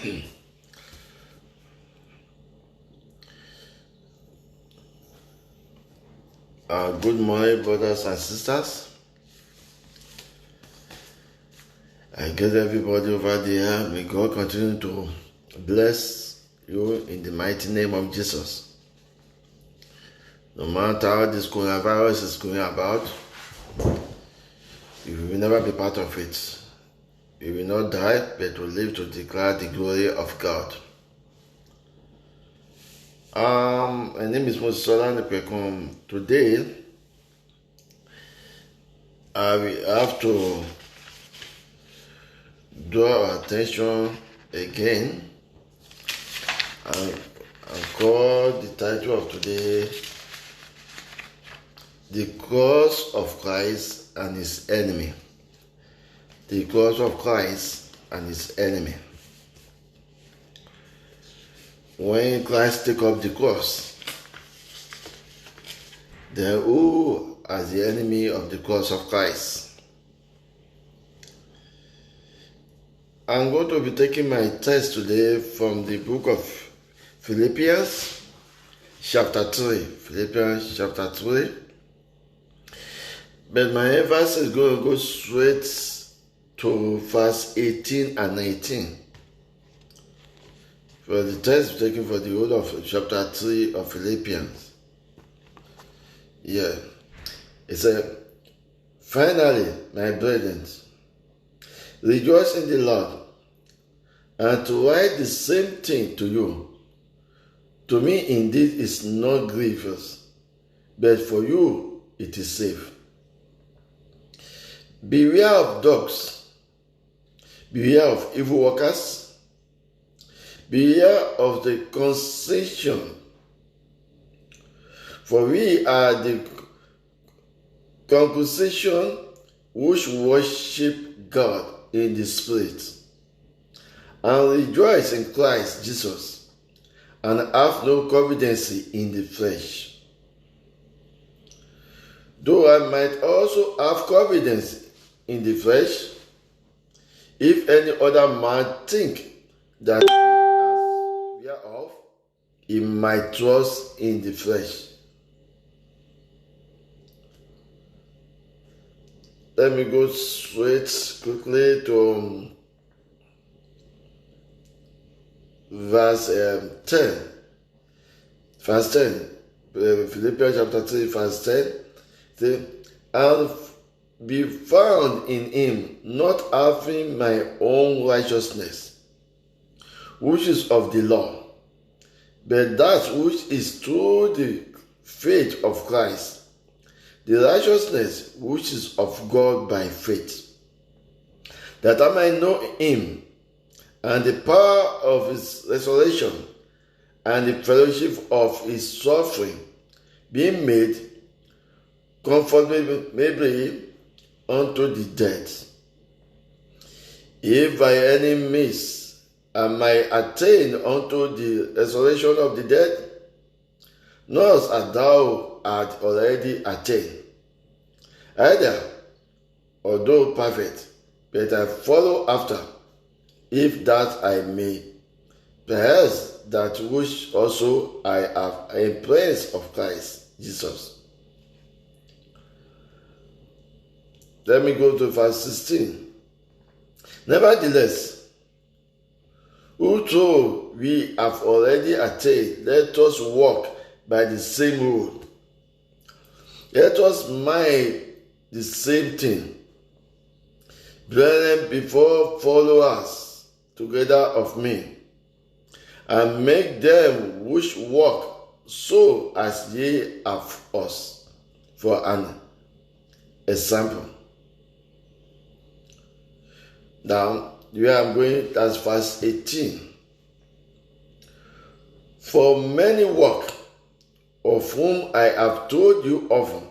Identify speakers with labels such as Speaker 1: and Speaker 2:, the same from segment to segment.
Speaker 1: Good morning, brothers and sisters. I get everybody over there. May God continue to bless you in the mighty name of Jesus. No matter how this coronavirus is going about, you will never be part of it. You will not die, but will live to declare the glory of God. My name is Moses Solan Pekom. Today, we have to draw our attention again and call the title of today The Cross of Christ and His Enemy. The Cross of Christ and His Enemy. When Christ took up the cross, then who is the enemy of the cross of Christ? I'm going to be taking my text today from the book of Philippians chapter 3. Philippians chapter 3. But my emphasis is going to go straight to verse 18 and 19. For the text taken for the whole of chapter 3 of Philippians. Yeah. It said, finally, my brethren, rejoice in the Lord. And to write the same thing to you, to me indeed is not grievous, but for you it is safe. Beware of dogs, beware of evil workers, beware of the concession, for we are the congregation which worship God in the Spirit, and rejoice in Christ Jesus, and have no confidence in the flesh. Though I might also have confidence in the flesh, if any other man think that we are of, he might trust in the flesh. Let me go straight quickly to verse 10. Verse 10. Philippians chapter 3, verse 10. And be found in him, not having my own righteousness, which is of the law, but that which is through the faith of Christ, the righteousness which is of God by faith, that I might know him, and the power of his resurrection, and the fellowship of his suffering, being made conformably unto the death, if by any means I might attain unto the resurrection of the dead, not as thou art already attained, either, although perfect, but I follow after, if that I may, perhaps that which also I have in praise of Christ Jesus. Let me go to verse 16. Nevertheless, although we have already attained, let us walk by the same rule. Let us mind the same thing. Brethren, before followers together of me, and make them which walk so as ye have us, for an example. Now, where I'm going, that's verse 18. For many walk, of whom I have told you often,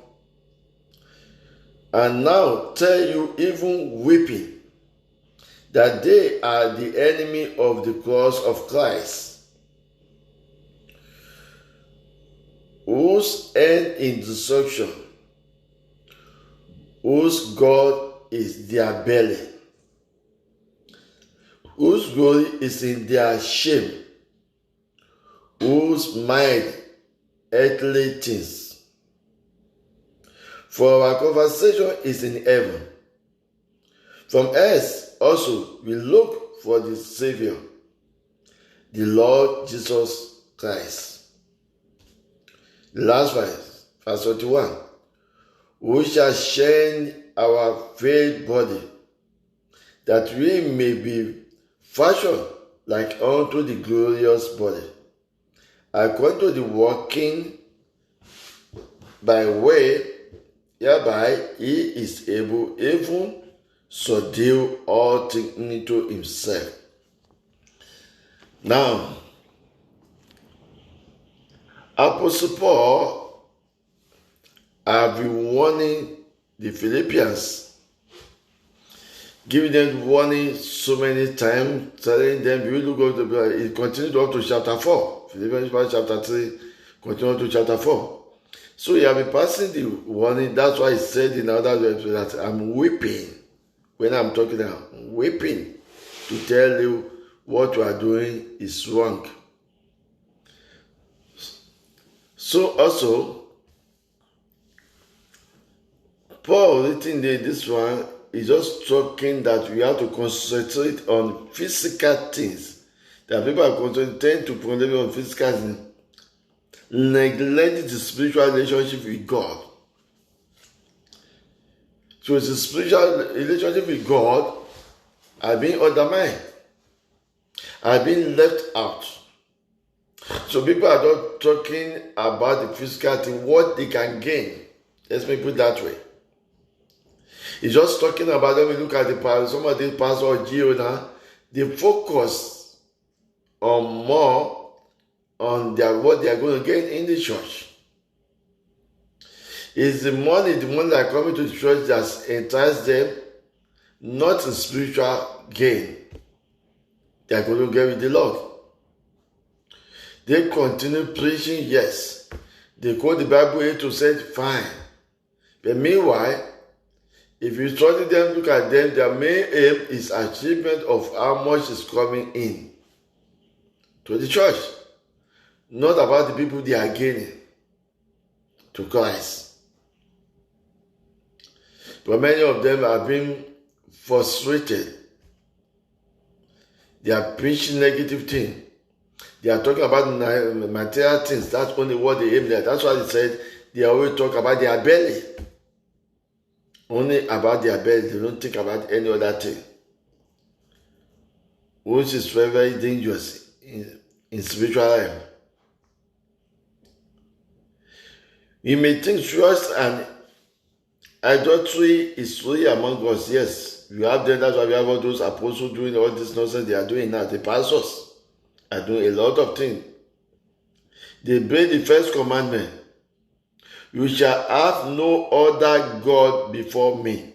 Speaker 1: and now tell you even weeping, that they are the enemy of the cross of Christ, whose end is destruction, whose God is their belly, whose glory is in their shame, whose mind earthly things. For our conversation is in heaven. From earth also we look for the Savior, the Lord Jesus Christ. The last verse 41. Who shall change our veiled body, that we may be fashioned like unto the glorious body, according to the working by way whereby he is able even subdue all things into himself. Now, Apostle Paul have been warning the Philippians, giving them warning so many times, telling them, you look up to, it continued up to chapter 4. Philippians chapter 3, continue to chapter 4. So he have been passing the warning. That's why he said in other words that I'm weeping. When I'm talking, I'm weeping to tell you what you are doing is wrong. So also, Paul written this one is just talking that we have to concentrate on physical things. That people are tend to concentrate on physical things, neglect the spiritual relationship with God. So the spiritual relationship with God are being undermined, are being left out. So people are not talking about the physical thing, what they can gain. Let's make it that way. It's just talking about them. We look at the pastor, some of the pastor or Geo now, they focus on more on what they are going to gain in the church. It's the money that are coming to the church that entices them, not in spiritual gain. They are going to get with the Lord. They continue preaching, yes. They quote the Bible A to Z, fine. But meanwhile, if you study them, look at them, their main aim is achievement of how much is coming in to the church. Not about the people they are gaining to Christ. But many of them are being frustrated. They are preaching negative things. They are talking about material things. That's only what they aim at. That's why they said they always talk about their belly. Only about their belly. They don't think about any other thing. Which is very, very dangerous in spiritual life. You may think trust and idolatry is really among us. Yes, we have them. That's why we have all those apostles doing all this nonsense they are doing now. The pastors are doing a lot of things. They break the first commandment. You shall have no other God before me.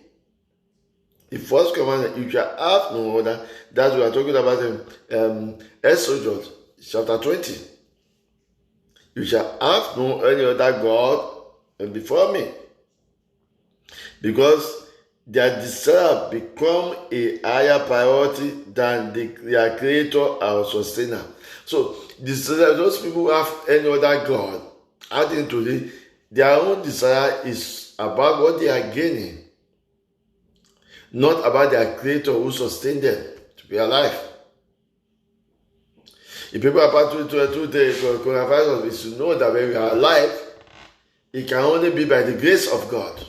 Speaker 1: The first commandment, you shall have no other. That's what we are talking about in Exodus chapter 20. You shall have no any other God before me. Because their desire become a higher priority than their creator or sustainer. So those people who have any other God, adding to their own desire is about what they are gaining, not about their creator who sustained them to be alive. If people are passing through the coronavirus, we should know that when we are alive, it can only be by the grace of God.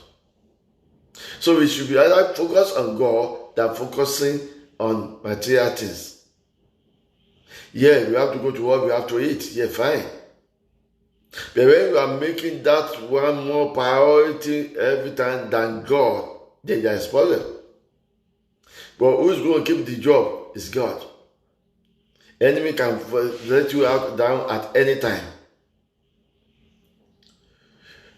Speaker 1: So we should be either focused on God than focusing on material things. Yeah, we have to go to work, we have to eat. Yeah, fine. But when we are making that one more priority every time than God, then there is a problem. But who's going to keep the job is God. Enemy can let you out down at any time.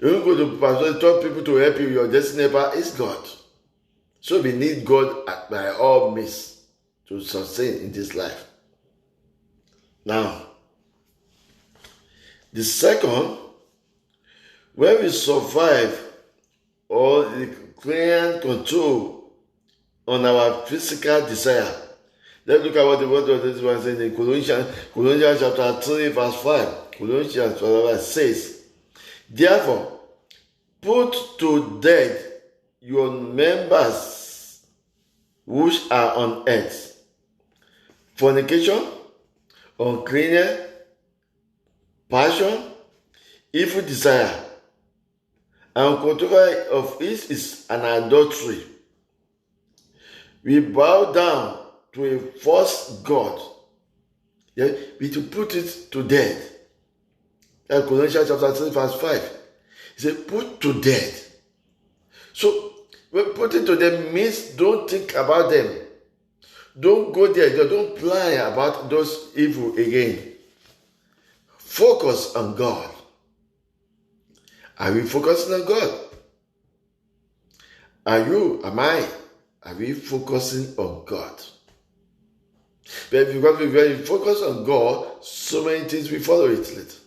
Speaker 1: You don't go to pastor, tell people to help you, your destiny helper is God. So we need God by all means to sustain in this life. Now, the second, when we survive or the clear control on our physical desire, Let's look at what the word of this one says in Colossians chapter 3, verse 5. Colossians chapter 5 says, therefore, put to death your members which are on earth: fornication, uncleanness, passion, evil desire, and whatever of it is an adultery. We bow down to a false god. Yeah? We to put it to death. Colossians chapter 3, verse 5. He said, put to death. So, when putting to death means don't think about them. Don't go there. Don't plan about those evil again. Focus on God. Are we focusing on God? Are we focusing on God? But because we focus on God, so many things will follow it later.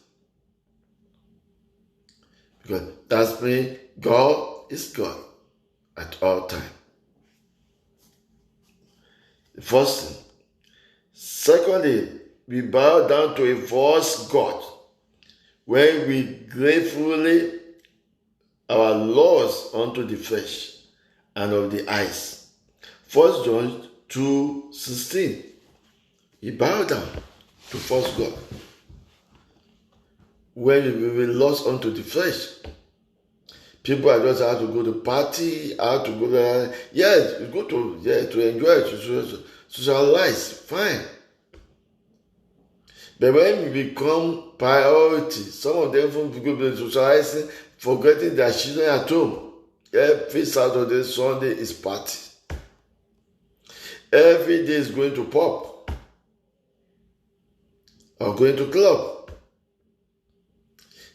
Speaker 1: Because that's me. God is God at all times. The first thing. Secondly, we bow down to a false god when we gratefully our laws unto the flesh and of the eyes. 1 John 2:16. We bow down to false god when we lost unto the flesh. People are just out to go to party, out to go there. Yes, go to enjoy, to socialize, fine. But when we become priority, some of them will be socializing, forgetting their children at home. Every Saturday, Sunday is party. Every day is going to pub or going to club.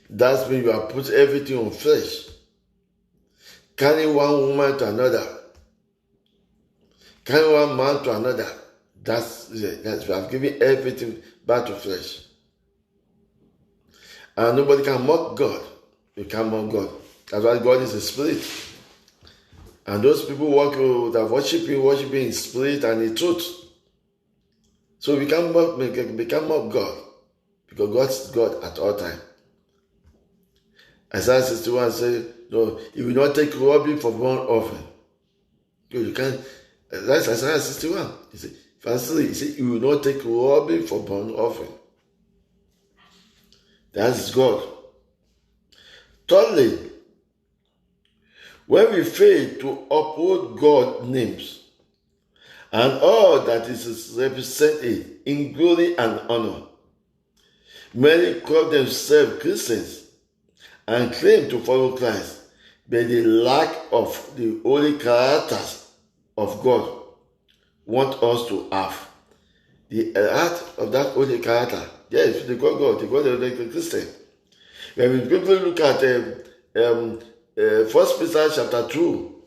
Speaker 1: That's when you are put everything on flesh. Carrying one woman to another. Carrying one man to another. That's we have given everything back to flesh. And nobody can mock God. You can't mock God. That's why God is a spirit. And those people that worship in spirit and in truth. So we can't mock God. Because God is God at all times. Isaiah 61 says, no, he will not take robbery for burnt offering. You can't. That's Isaiah 61. He said, verse 3, he said, he will not take robbery for burnt offering. That is God. Thirdly, when we fail to uphold God's names and all that is represented in glory and honor, many call themselves Christians and claim to follow Christ, but the lack of the holy characters of God want us to have. The heart of that holy character. Yes, they call God, they call them Christian. When people look at 1 Peter chapter 2,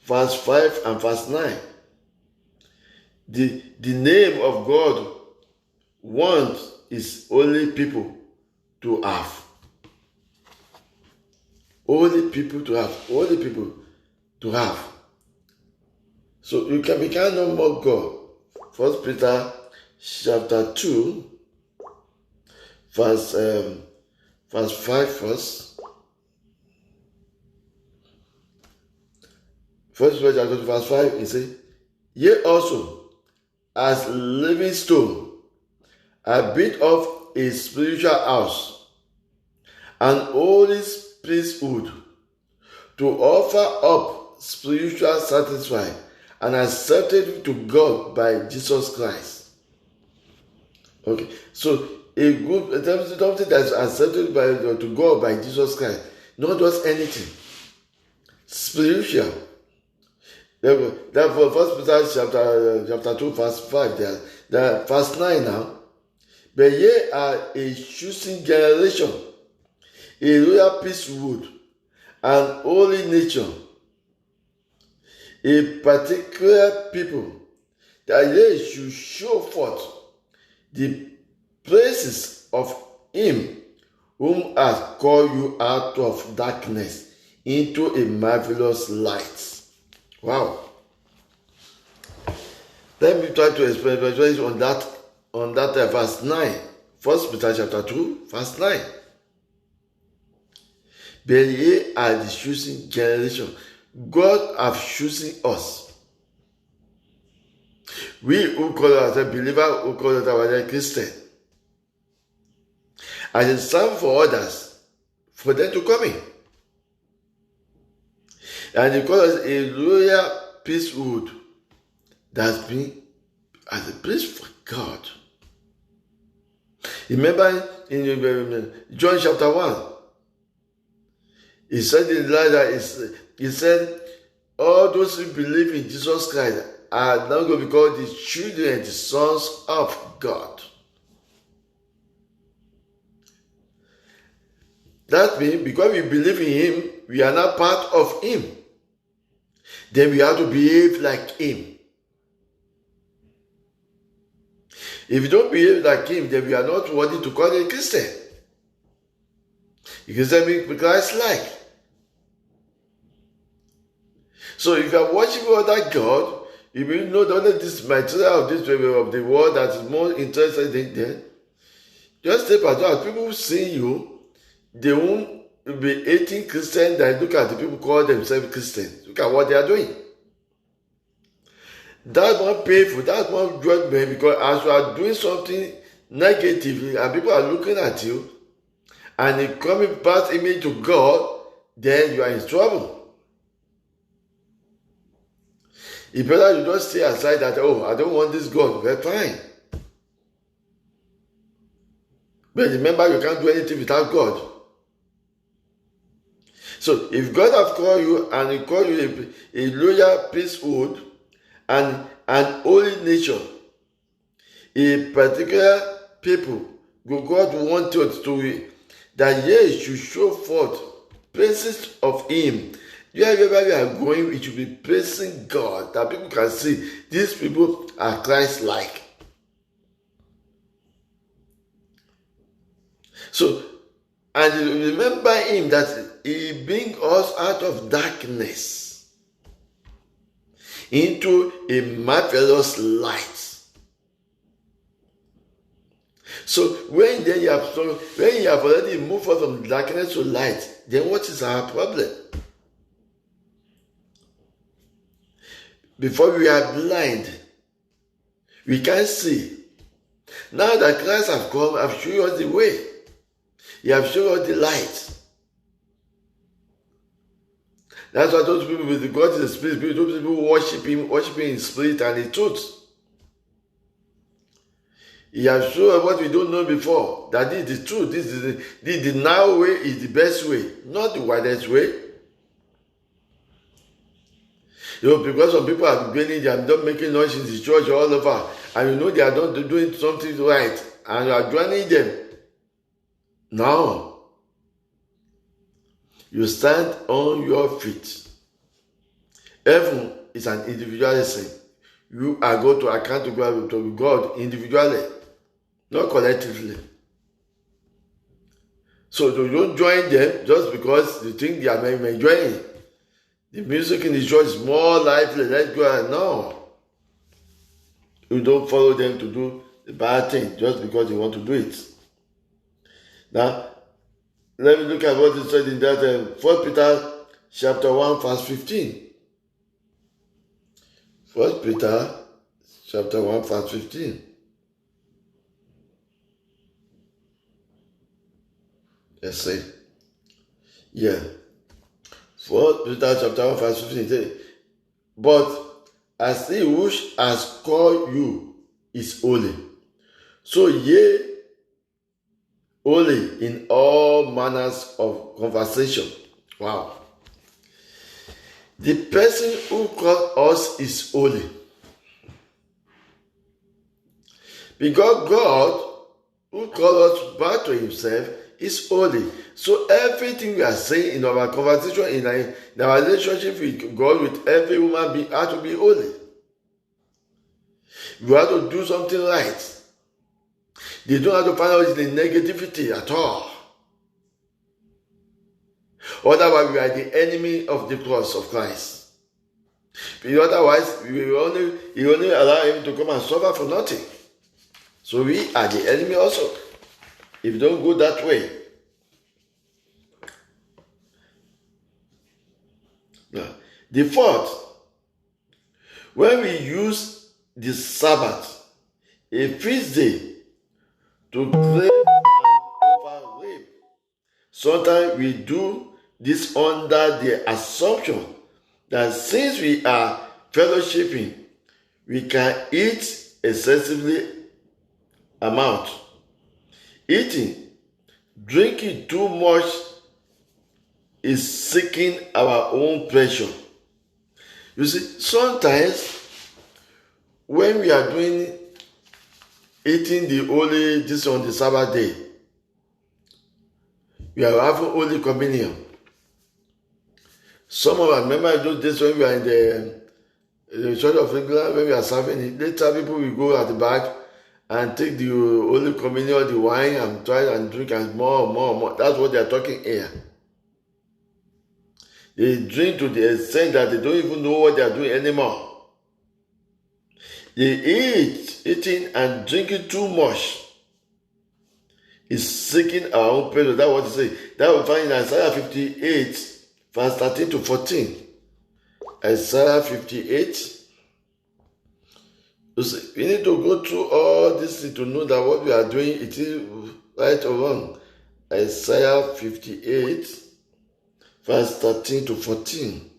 Speaker 1: verse 5 and verse 9, the name of God wants is only people to have. Only people to have. Only people to have. So we cannot mock God. 1 Peter chapter 2, verse 5 first. 1 Peter chapter 2, verse 5, it says, ye also, as living stone, are built of a spiritual house, an holy priesthood, to offer up spiritual satisfaction and accepted to God by Jesus Christ. Okay, so something that's accepted to God by Jesus Christ, not just anything. Spiritual. Therefore, 1 Peter chapter 2, verse 5, there, verse 9 now. But ye are a choosing generation, a royal priesthood, an holy nation, a particular people, that ye should show forth the praises of him whom hath called you out of darkness into a marvelous light. Wow. Let me try to explain on that verse 9. 1 Peter chapter 2, verse 9. But ye are the chosen generation. God have chosen us. We who call ourselves believers, who call ourselves Christian. And it's time for others, for them to come in. And he call us a royal priesthood that's been as a priest for God. Remember in John chapter 1, he said in that he said, all those who believe in Jesus Christ are now going to be called the children and the sons of God. That means because we believe in him, we are now part of him. Then we have to behave like him. If you don't behave like him, then we are not worthy to call a Christian. A Christian means Christ-like. So if you are worshiping other God, if you know that this material of this of the world that is more interested in them, just step aside. People see you, they won't be hating Christians. That look at the people call themselves Christians. Look at what they are doing. That's more painful. That's more judgment, because as you are doing something negatively and people are looking at you and it coming past image to God, then you are in trouble. It's better you don't stay aside that, oh, I don't want this God. We're fine. But remember, you can't do anything without God. So if God has called you and he called you a loyal priesthood and an holy nation, a particular people, God wanted to that ye should show forth praises of him. Wherever we are going, we should be praising God, that people can see these people are Christ-like. So, and remember him that he brings us out of darkness into a marvelous light. So when you have already moved from darkness to light, then what is our problem? Before we are blind, we can't see. Now that Christ has come, I've shown us the way. He has shown us the light. That's why those people with God is the spirit, those people worship him in spirit and in truth. He has shown us what we don't know before, that this is the truth, this is the now way is the best way, not the widest way. Because some people are beginning, they are not making noise in the church all over, and they are not doing something right, and you are joining them. No. You stand on your feet. Heaven is an individualism. You are going to account to God individually, not collectively. So you don't join them just because you think they are enjoying it. The music in the church is more lively. Let's go. No. You don't follow them to do the bad thing just because you want to do it. Now, let me look at what it said in that 1 Peter chapter 1 verse 15. 1 Peter chapter 1 verse 15. Let's see. Yeah. 1 Peter chapter 1 verse 15 says, but as he which has called you is holy, so ye holy in all manners of conversation. Wow. The person who called us is holy. Because God, who called us back to himself, is holy. So everything we are saying in our conversation, in our relationship with God, with every human being, has to be holy. We have to do something right. They don't have to find out the negativity at all. Otherwise, we are the enemy of the cross of Christ. Otherwise, you only allow him to come and suffer for nothing. So we are the enemy also. If you don't go that way. Now, the fourth, when we use the Sabbath, a feast day, to claim and over-rape, sometimes we do this under the assumption that since we are fellowshipping, we can eat excessively amount. Eating, drinking too much is seeking our own pleasure. You see, sometimes when we are doing eating this on the Sabbath day, we are having Holy Communion. Some of us remember those days when we are in the Church of England, when we are serving it. Later, people will go at the back and take the Holy Communion, the wine, and try and drink and more. That's what they are talking here. They drink to the extent that they don't even know what they are doing anymore. They eating and drinking too much is seeking our own pleasure. That's what they say. That we find in Isaiah 58, verse 13 to 14. Isaiah 58. You see, we need to go through all this to know that what we are doing, it is right or wrong. Isaiah 58, verse 13 to 14.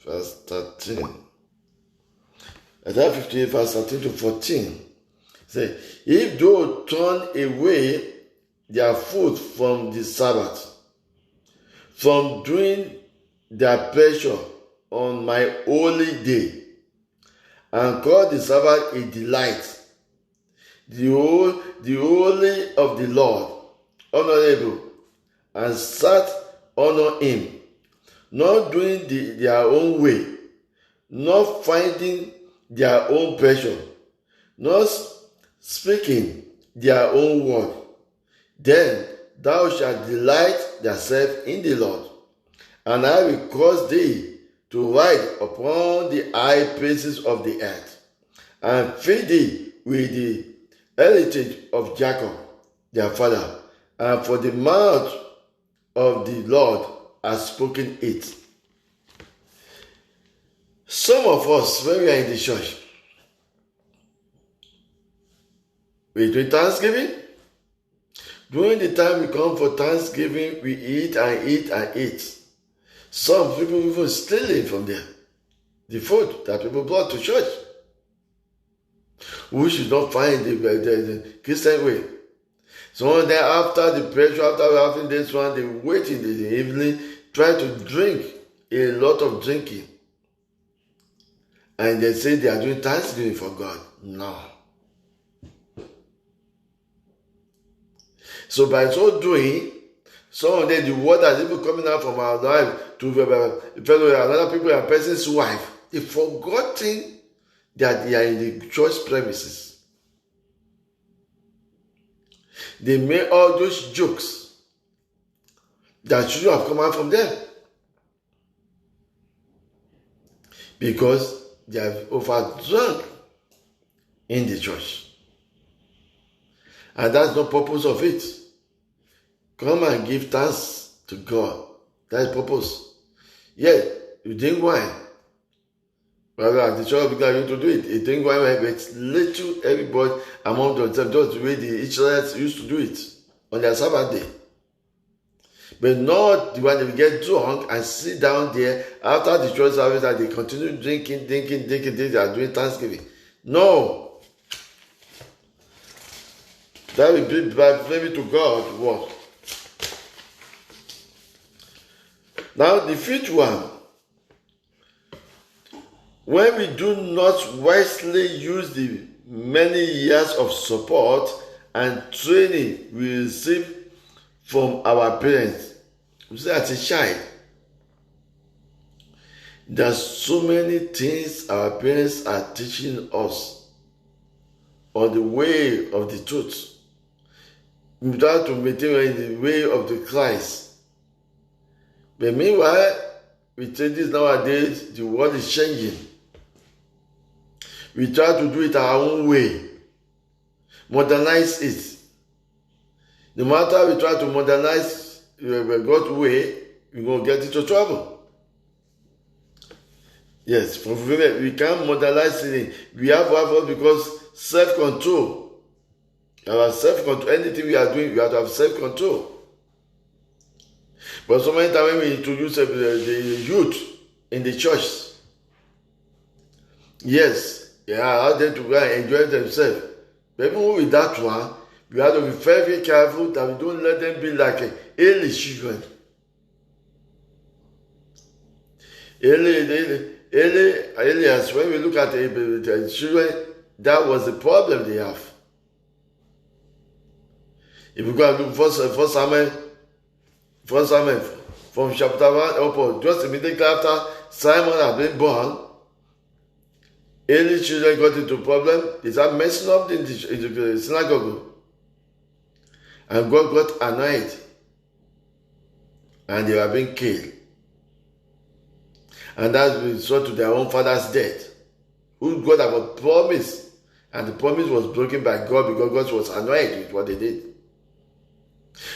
Speaker 1: Verse 13. Isaiah 58, verse 13 to 14. Say, if thou turn away their foot from the Sabbath, from doing their pleasure on my holy day, and call the Sabbath a delight, the holy of the Lord, honorable, and sat honor him, not doing their own way, not finding their own pleasure, not speaking their own word, then thou shalt delight thyself in the Lord, and I will cause thee to ride upon the high places of the earth, and feed thee with the heritage of Jacob, their father, and for the mouth of the Lord has spoken it. Some of us, when we are in the church, we do Thanksgiving. During the time we come for Thanksgiving, we eat and eat and eat. Some people even stealing from there, the food that people brought to church. We should not find the Christian way. So then after the pressure, after having this one, they wait in the evening, try to drink a lot of drinking. And they say they are doing Thanksgiving for God. No. So by so doing, some of them, the word that's even coming out from our life to another people and person's wife, they've forgotten that they are in the church premises. They make all those jokes that should have come out from them, because they have overdrunk in the church. And that's the purpose of it. Come and give thanks to God. That's the purpose. Yet, you drink wine. Well, at the church of God, you to do it. You drink wine with little everybody among themselves, just the way the Israelites used to do it on their Sabbath day. But not the one they will get drunk and sit down there after the church service that they continue drinking, they are doing Thanksgiving. No. That will be maybe to God what? Now the fifth one. When we do not wisely use the many years of support and training we receive from our parents. You see, as a child, there's so many things our parents are teaching us on the way of the truth. We try to maintain in the way of the Christ. But meanwhile, we take this nowadays, the world is changing. We try to do it our own way. Modernize it. No matter we try to modernize God's way, we're going to get into trouble. Yes, for women, we can't modernize it. We have to have because self-control. Our self-control, anything we are doing, we have to have self-control. But so many times when we introduce the youth in the church, yes, they are out there to go and enjoy themselves. But even with that one, we have to be very, very careful that we don't let them be like early children. Earlier, when we look at the children, that was the problem they have. If we go and look first Samuel from chapter 1 upward, just immediately after Simon had been born, early children got into problem. They started messing up in the synagogue. And God got annoyed. And they were being killed. And that result to their own father's death. Who God had a promise. And the promise was broken by God because God was annoyed with what they did.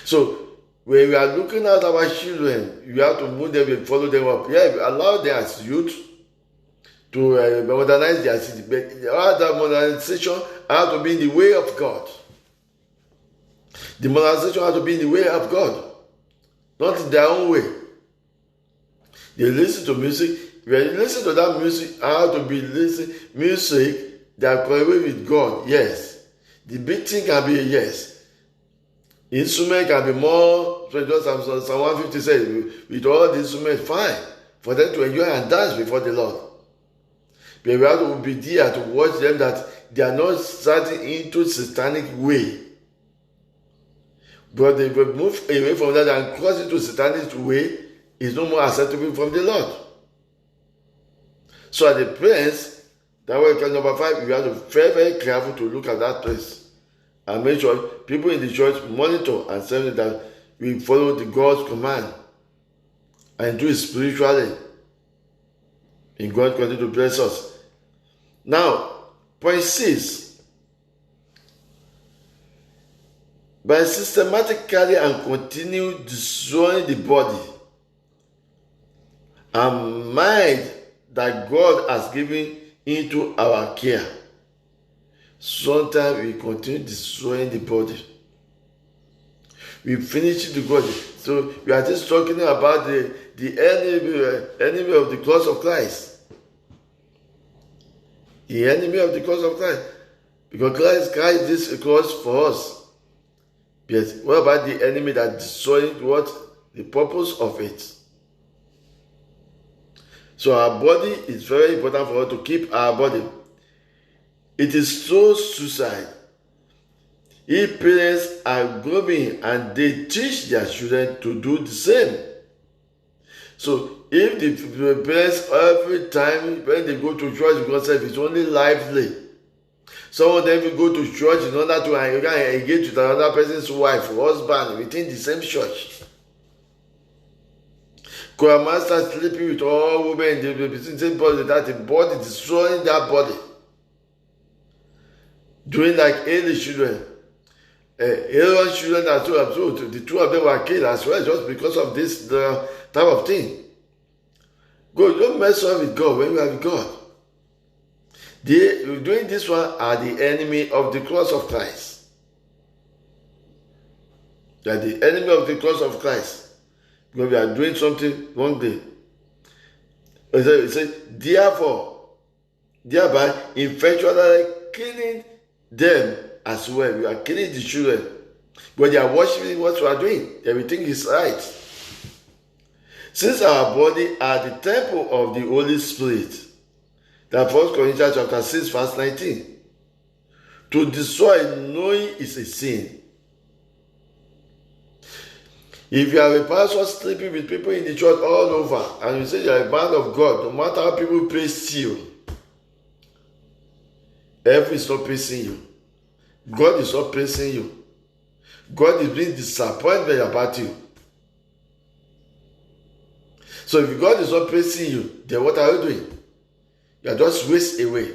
Speaker 1: So, when we are looking at our children, you have to move them and follow them up. Yeah, allow them as youth to modernize their city. But that modernization has to be in the way of God. The modernization has to be in the way of God, not in their own way. They listen to music. When you listen to that music, how to be listening music that correlate with God. Yes, the beating can be yes. Instrument can be more. So just Psalm 150 says, with all the instruments, fine for them to enjoy and dance before the Lord. But we have to be there to watch them that they are not starting into satanic way. But they will move away from that and cross into satanic way is no more acceptable from the Lord. So at the place, that way, number 5, you have to be very, very careful to look at that place. And make sure people in the church monitor and say that we follow the God's command and do it spiritually. And God continue to bless us. Now, point 6. By systematically and continue destroying the body and mind that God has given into our care. Sometimes we continue destroying the body. We finish the body. So we are just talking about the enemy of the cross of Christ. The enemy of the cross of Christ. Because Christ carried this cross for us. Yes. What about the enemy that destroyed what? The purpose of it. So our body is very important for us to keep our body. It is so suicide. If parents are growing and they teach their children to do the same. So if the parents every time when they go to church because it's only lively. Some of them will go to church in order to engage with another person's wife or husband within the same church. Choir master sleeping with all women in the same body, that the body destroying that body. Doing like early children. Aaron's children are too absurd. The two of them were killed as well just because of this type of thing. God, don't mess up with God when you are with God. They doing this one are the enemy of the cross of Christ. They are the enemy of the cross of Christ. Because we are doing something wrongly. It says, thereby effectually killing them as well. We are killing the children. But they are worshiping what we are doing. Everything is right. Since our body are the temple of the Holy Spirit, that 1 Corinthians chapter 6 verse 19, to destroy knowing is a sin. If you are a pastor sleeping with people in the church all over, and you say you are a man of God, no matter how people praise you, heaven is not praising you. God is not praising you. God is being disappointed about you. So if God is not praising you, then what are you doing? You are just waste away.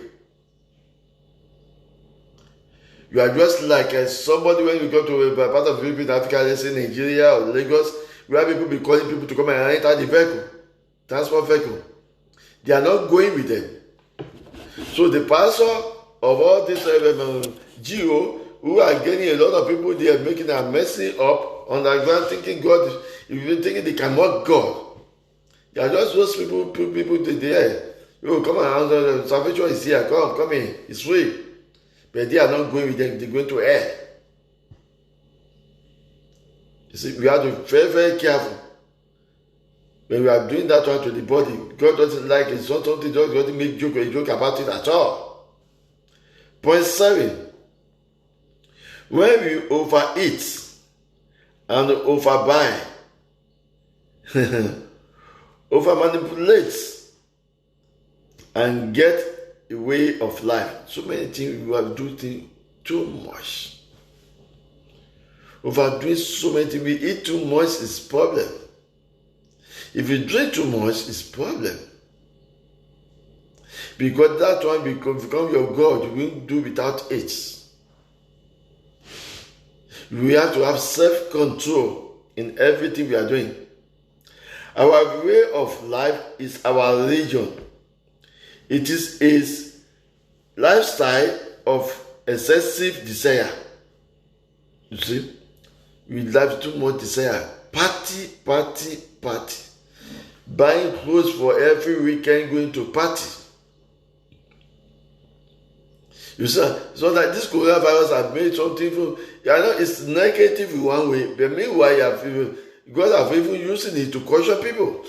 Speaker 1: You are just like somebody when you go to a part of Philippines, Africa, let's say Nigeria or Lagos, where people be calling people to come and enter the vehicle, transport vehicle. They are not going with them. So the pastor of all this GO, who are getting a lot of people, they are making a messing up underground, thinking God, even thinking they can mock God. They are just those people there. You come and salvation is here. Come in. It's free. But they are not going with them. They're going to hell. You see, we have to be very, very careful. When we are doing that one to the body, God doesn't like it. It's not something God doesn't make a joke about it at all. Point 7. When we overeat and overbuy, over manipulate and get a way of life. So many things we are doing too much. Overdoing so many things. We eat too much is problem. If you drink too much, it's problem. Because that one become your God. You won't do without it. We have to have self-control in everything we are doing. Our way of life is our religion. It is a lifestyle of excessive desire. You see? We have too much desire. Party. Buying clothes for every weekend, going to party. You see, so that this coronavirus has made something, it's negative in one way, but meanwhile, God have even using it to caution people.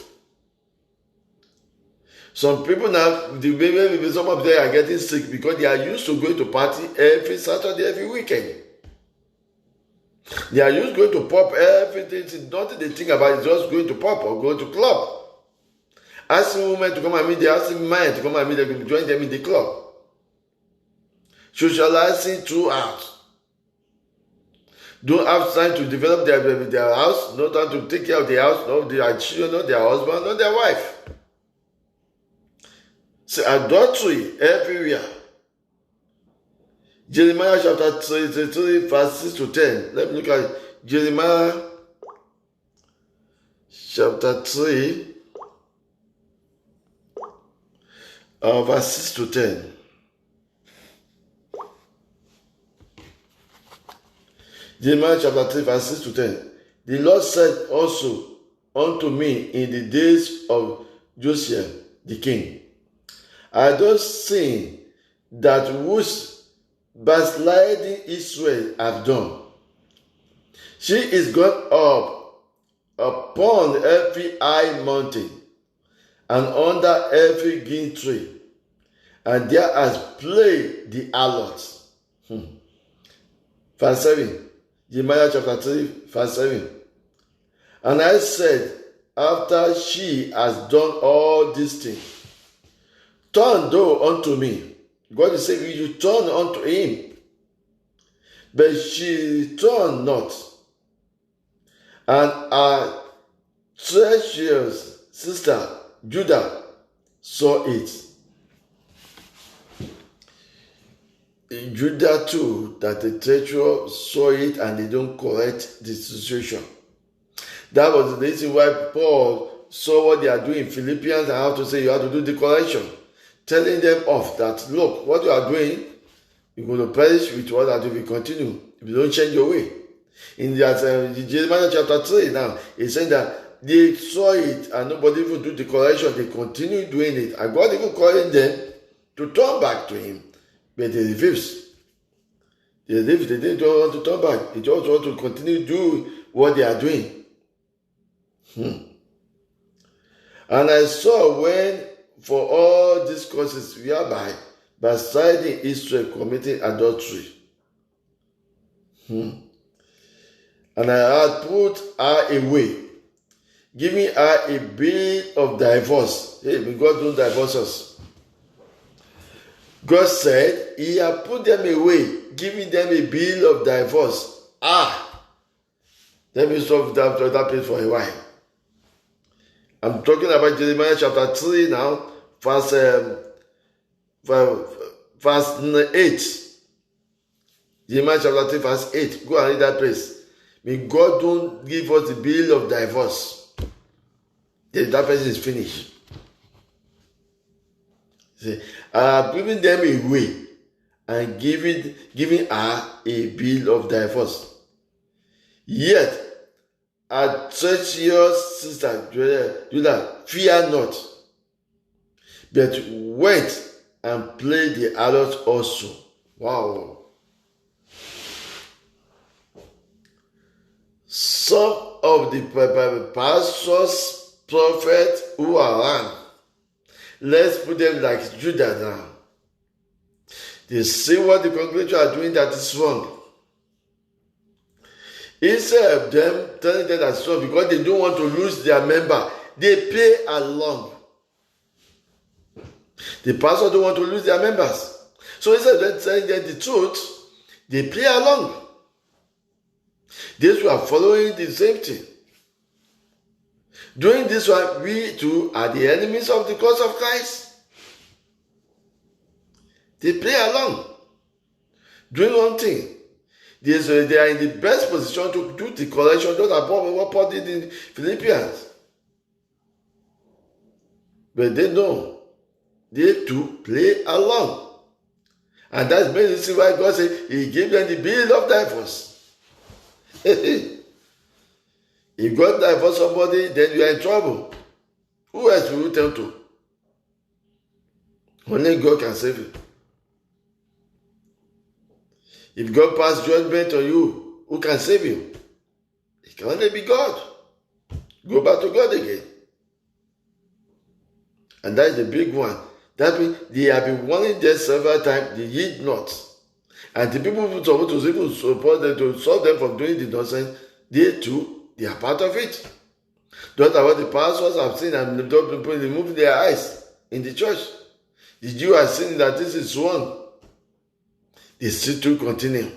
Speaker 1: Some people now, maybe some of them are getting sick because they are used to going to party every Saturday, every weekend. They are used to going to pop everything, nothing they think about is just going to pop or going to club. Asking women to come and meet, they asking men to come and meet, they can join them in the club. Socializing throughout. Don't have time to develop their house, no time to take care of the house, no their children, no their husband, no their wife. So adultery everywhere. Jeremiah chapter 3, verse 6 to 10. Let me look at it. Jeremiah chapter 3, verse 6 to 10. Jeremiah chapter 3, verse 6 to 10. The Lord said also unto me in the days of Josiah the king, I don't see that which backsliding Israel have done. She is gone up upon every high mountain and under every green tree, and there has played the harlot. Verse 7. Jeremiah chapter 3, verse 7. And I said, after she has done all these things, turn thou unto me. God is saying, you turn unto him. But she turned not. And our treacherous sister, Judah, saw it. Judah too, that the treacherous saw it and they don't correct the situation. That was the reason why Paul saw what they are doing in Philippians and how to say you have to do the correction. Telling them off that, look, what you are doing, you're going to perish with what that if you continue, if you don't change your way. In that Jeremiah chapter 3 now, it's saying that they saw it and nobody even do the correction. They continue doing it. And God even calling them to turn back to him. But they refuse. They didn't want to turn back. They just want to continue doing what they are doing. And I saw when for all these causes whereby backsliding Israel committing adultery. And I had put her away, giving her a bill of divorce. Hey, God don't divorce us. God said he had put them away, giving them a bill of divorce. Let me stop that place for a while. I'm talking about Jeremiah chapter 3 now, verse 8. Jeremiah chapter 3, verse 8. Go and read that place. May God don't give us the bill of divorce. Then that person is finished. See, I have given them away and giving her a bill of divorce. Yet, I touch your sister, Judah, fear not, but went and play the harlot also. Wow. Some of the pastors, prophets who are around, let's put them like Judah now. They see what the congregation are doing that is wrong. Instead of them telling them that's wrong because they don't want to lose their member, they play along. The pastors don't want to lose their members. So instead of them telling them the truth, they play along. These who are following the same thing. Doing this one, we too are the enemies of the cause of Christ. They play along. Doing one thing. They are in the best position to do the correction. Those are what Paul did in Philippians. But they know. They too play along. And that's the reason why God said He gave them the bill of divorce. If God divorce somebody, then you are in trouble. Who else will you turn to? Only God can save you. If God pass judgment on you, who can save you? It can only be God. Go back to God again. And that is the big one. That means they have been warning them several times, they heed not. And the people who are supposed to even support them to stop them from doing the nonsense, they too, they are part of it. That's what the pastors have seen and people remove their eyes in the church. The Jews are seeing that this is wrong. They still to continue.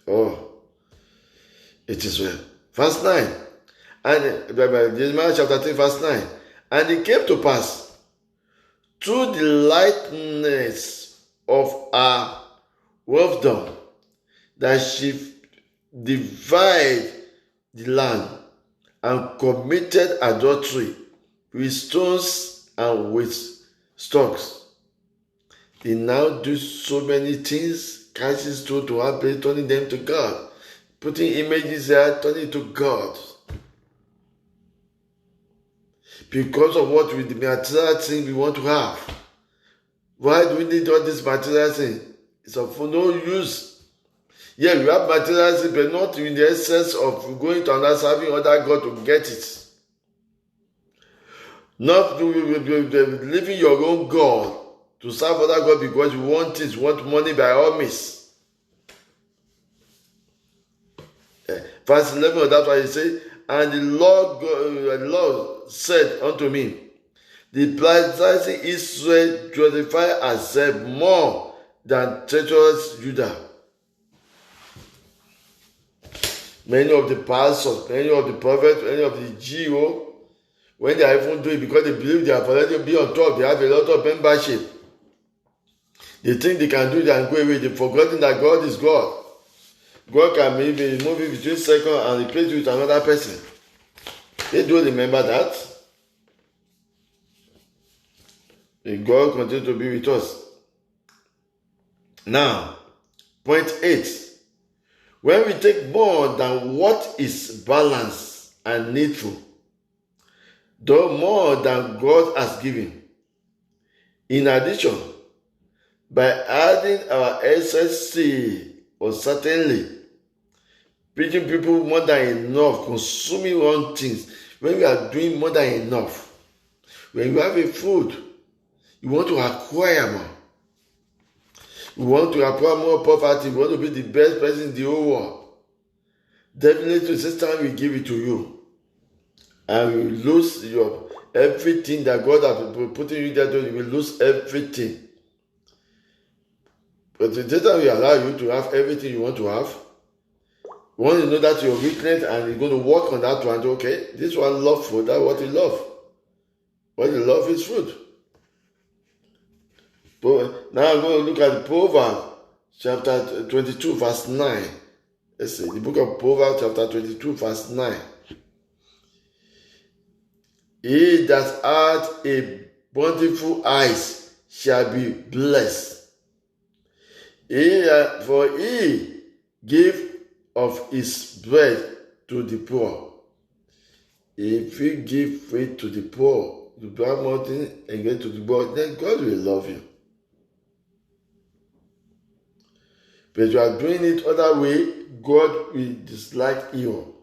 Speaker 1: Oh, it is well. Verse 9. And Jeremiah chapter 3, verse 9. And it came to pass, through the lightness of our wisdom, that she divided the land and committed adultery with stones and with stocks. They now do so many things, casting stones to one place, turning them to God, putting images there, turning to God. Because of what with the material thing we want to have. Why do we need all this material thing? It's of no use. Yeah, we have material thing, but not in the essence of going to another serving other God to get it. Not living your own God to serve other God because you want things, you want money by all means. Verse 11, that's why he said, and the Lord said unto me, the plague Israel justify herself more than treacherous Judah. Many of the pastors, many of the prophets, many of the GO, when they are even doing it because they believe they have already been on top, they have a lot of membership. They think they can do it and go away. They've forgotten that God is God. God can maybe move it between seconds and replace it with another person. They do remember that. And God continue to be with us. Now, point 8. When we take more than what is balanced and needful, though more than God has given, in addition, by adding our SSC or certainly, preaching people more than enough, consuming wrong things, when we are doing more than enough, when you have a food, you want to acquire more. You want to acquire more property, you want to be the best person in the whole world. Definitely, this time we give it to you. And you will lose your everything that God has put in you there, you will lose everything. But the time we allow you to have everything you want to have, Once you know that your weakness and you're going to work on that one, okay, this one love food, that's what you love. What you love is food. Now I'm going to look at Proverbs chapter 22, verse 9. Let's see, the book of Proverbs chapter 22, verse 9. He that hath a bountiful eyes shall be blessed. For he give of his bread to the poor. If you give food to the poor, you buy more things and get to the poor, then God will love you. But you are doing it other way, God will dislike you.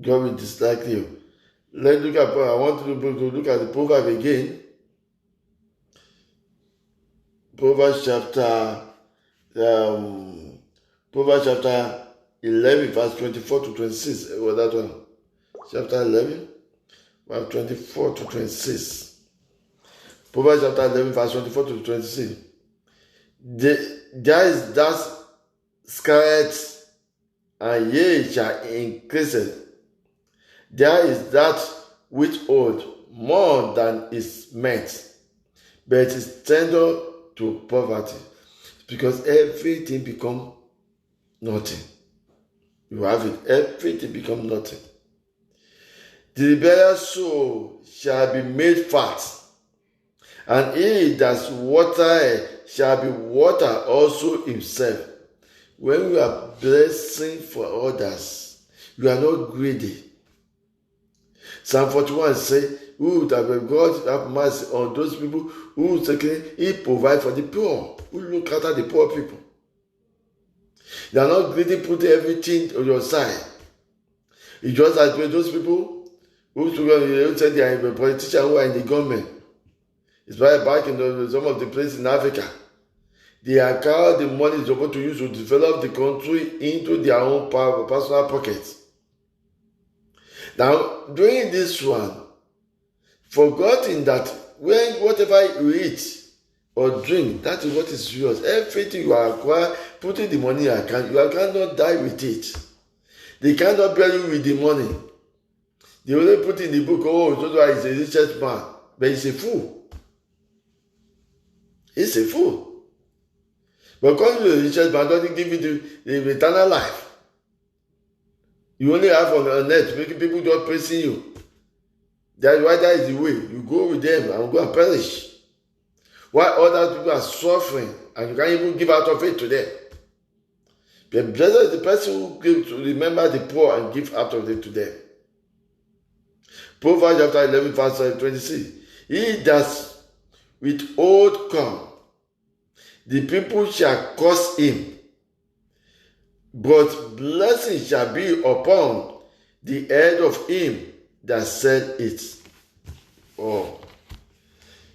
Speaker 1: God will dislike you. Let's look at, I want to look at the proverb again. Proverbs chapter 11, verse 24 to 26. What that one? Chapter 11, verse 24 to 26. Proverbs chapter 11, verse 24 to 26. There is that scarlet, and ye shall increase it. There is that withhold more than is meant, but it is tender to poverty. Because everything become nothing. You have it, everything become nothing. The rebellious soul shall be made fat, and he that water shall be water also himself. When you are blessing for others, you are not greedy. Psalm 41 says, that God have mercy on those people who he provide for the poor, who look after the poor people. They are not greedy, putting everything on your side. It's just as well those people who say they are a politician who are in the government. It's right back in some of the places in Africa. They account the money they're supposed to use to develop the country into their own personal pockets. Now, doing this one, forgetting that when whatever you eat or drink, that is what is yours. Everything you acquire, putting the money in account, you cannot die with it. They cannot bury you with the money. They only put in the book, so he's a richest man, but he's a fool. He's a fool. But because you're a richest man, doesn't give you the eternal life. You only have on earth, making people just praising you. That's why that is the way. You go with them and go and perish. While other people are suffering and you can't even give out of it to them. But blessed is the person who gives to remember the poor and give out of it to them. Proverbs chapter 11, verse 26. He that withhold come, the people shall curse him, but blessing shall be upon the head of him that said it. Oh,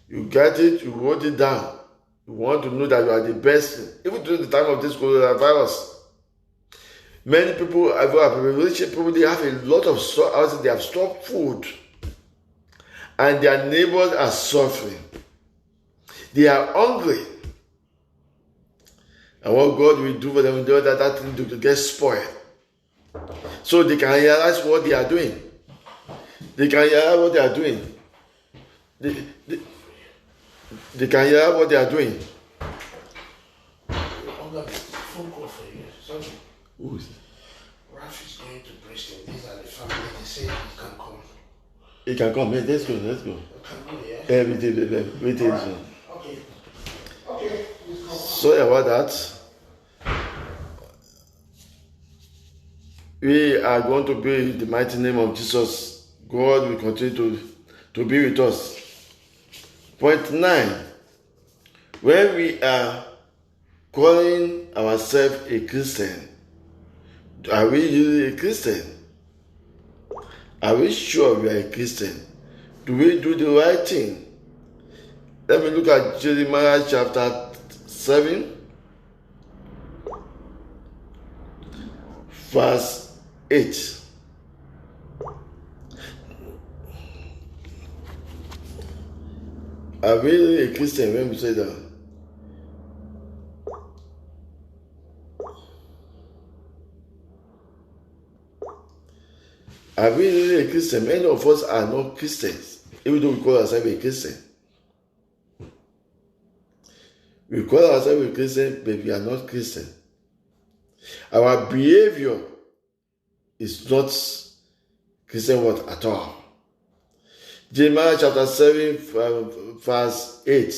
Speaker 1: you get it, you wrote it down. You want to know that you are the best. Even during the time of this coronavirus, many people, rich people, they have a lot of stuff. They have stopped food, and their neighbors are suffering. They are hungry. And what God will do for them, will do that thing to get spoiled. So they can realize what they are doing. They can realize what they are doing. They can realize what they are doing.
Speaker 2: I've got a phone call for you. Sorry.
Speaker 1: Who is it?
Speaker 2: Ralph is going to Bristol. These are the family. They say he can come.
Speaker 1: He can come. Let's go. Let's go.
Speaker 2: Can you, yeah?
Speaker 1: Wait.
Speaker 2: Okay. Okay.
Speaker 1: Sorry about that. We are going to be in the mighty name of Jesus. God will continue to be with us. Point 9. When we are calling ourselves a Christian, are we really a Christian? Are we sure we are a Christian? Do we do the right thing? Let me look at Jeremiah chapter 7, verse 8. Are we really a Christian when we say that? Are we really a Christian? Many of us are not Christians, even though we call ourselves a Christian. We call ourselves a Christian, but we are not Christian. Our behavior is not Christian word at all. Jeremiah chapter 7, verse 8.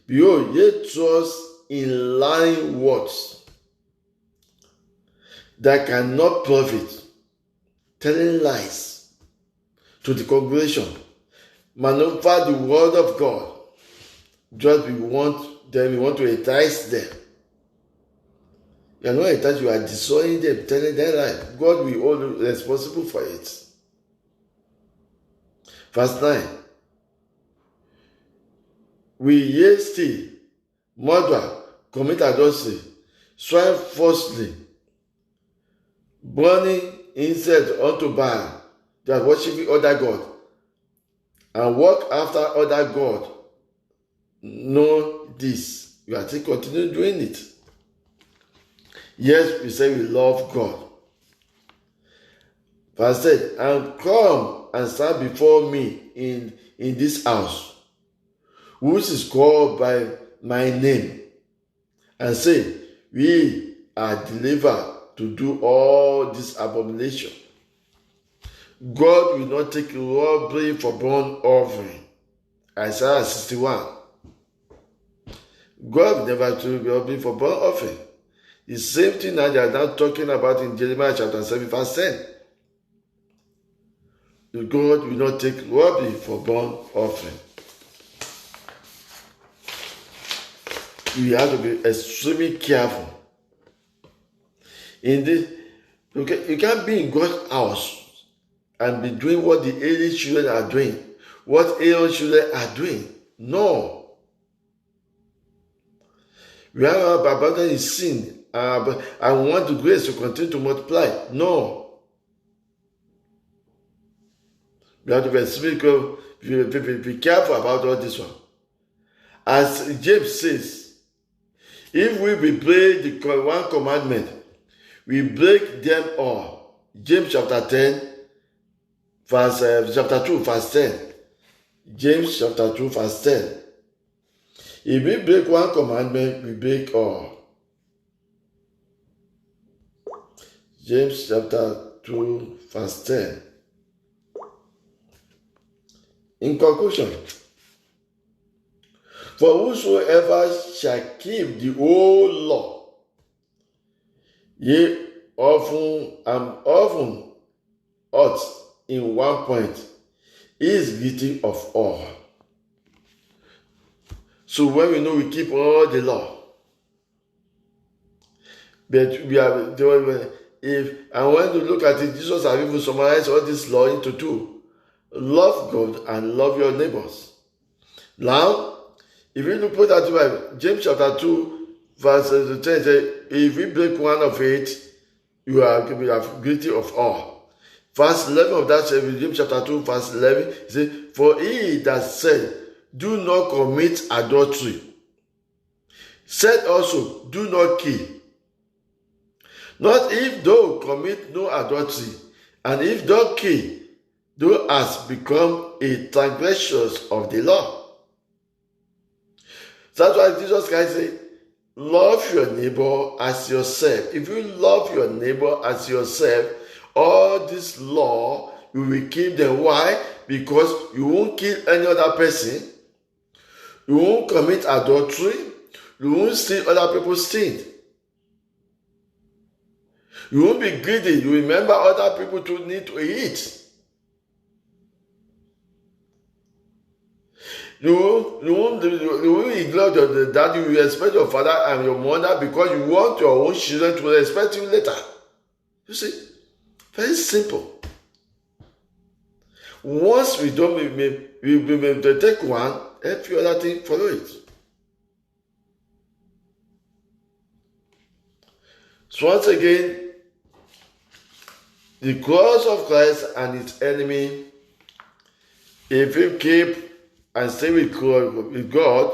Speaker 1: Behold, ye trust in lying words that cannot profit, telling lies to the congregation, maneuver the word of God. Just we want to entice them. You are not enticed, you are destroying them, telling them lies. God will hold you responsible for it. Verse 9. We ye steal, murder, commit adultery, swear falsely, burning incense unto Baal, that worshiping other God, and walk after other God. Know this. You are still continue doing it. Yes, we say we love God. Verse 10, and come and stand before me in this house, which is called by my name, and say, we are delivered to do all this abomination. God will not take robbery for burnt offering. Isaiah 61. God will never take robbery for burnt offering. The same thing that they are now talking about in Jeremiah chapter 7, verse 10. God will not take robbery for burnt offering. We have to be extremely careful. In this, you can't be in God's house and be doing what the alien children are doing, what alien children are doing. No. We have abandoned in sin and want the grace to continue to multiply. No. We have to be extremely be careful about all this one. As James says, if we break the one commandment, we break them all. James chapter 10, chapter 2, verse 10. James chapter 2, verse 10. If we break one commandment, we break all. James chapter 2, verse 10. In conclusion, for whosoever shall keep the whole law, yea, often ought in one point, is guilty of all. So when we know we keep all the law, but we are when you look at it, Jesus has even summarized all this law into two: love God and love your neighbors. Now, if you look at that, James chapter 2, verse 10 says, if we break one of it, you are guilty of all. Verse 11 of that James chapter 2, verse 11, it says, for he that said, do not commit adultery, said also, do not kill. Not if thou commit no adultery, and if thou kill, thou hast become a transgressor of the law. That's why Jesus Christ said, love your neighbor as yourself. If you love your neighbor as yourself, all this law, you will keep them. Why? Because you won't kill any other person. You won't commit adultery. You won't steal other people's things. You won't be greedy. You remember other people to need to eat. You won't ignore that you respect your father and your mother because you want your own children to respect you later. You see, very simple. Once we don't we take one, every other thing follow it. So once again, the cross of Christ and its enemy, if you keep and stay with God,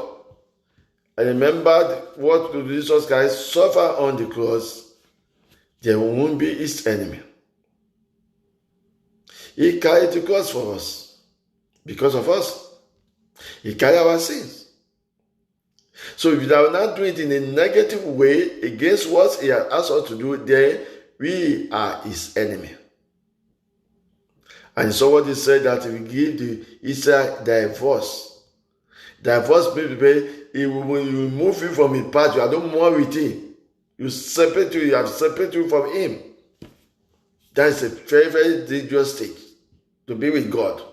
Speaker 1: and remember what Jesus Christ suffered on the cross, there won't be his enemy. He carried the cross for us. Because of us. He carried our sins. So if we are not doing it in a negative way against what he has asked us to do, then we are his enemy. And so what he said that if we give the Israel divorce means he will remove you from his path. You are no more with him. You have separated you from him. That is a very, very dangerous state to be with God.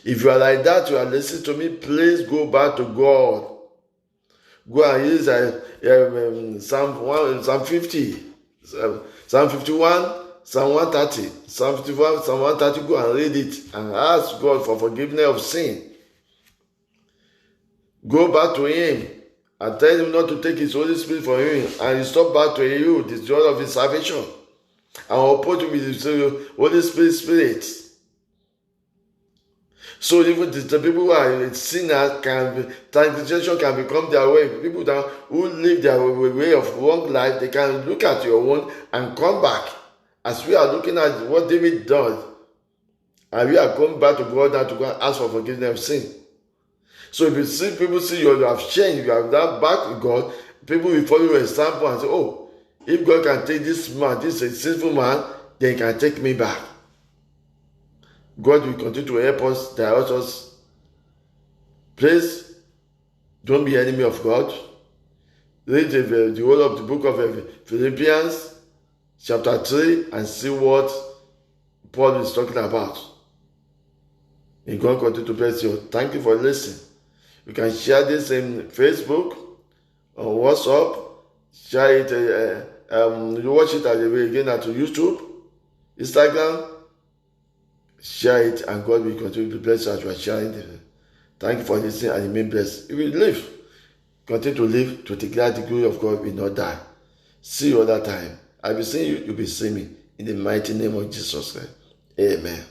Speaker 1: If you are like that, you are listening to me, please go back to God. Go and use Psalm 50, Psalm 51, Psalm 130, Psalm 51, Psalm 130. Go and read it and ask God for forgiveness of sin. Go back to him and tell him not to take his Holy Spirit from you and restore back to you the joy of his salvation. And oppose you with the Holy Spirit. So even the people who are sinners transgression can become their way. People who live their way of wrong life, they can look at your own and come back. As we are looking at what David does, and we are coming back to God and to go and ask for forgiveness of sin. So if you see people see you have changed, you have done back with God, people will follow your example and say, oh, if God can take this man, this is a sinful man, then he can take me back. God will continue to help us, direct us. Please, don't be enemy of God. Read the whole of the book of Philippians, chapter 3, and see what Paul is talking about. May God continue to bless you. Thank you for listening. You can share this in Facebook, on WhatsApp, share it, you watch it again at YouTube, Instagram. Share it, and God will continue to bless you as you are sharing it. Thank you for listening, and remain blessed. You will live. Continue to live to declare the glory of God will not die. See you other time. I will see you, you will see me. In the mighty name of Jesus Christ. Amen.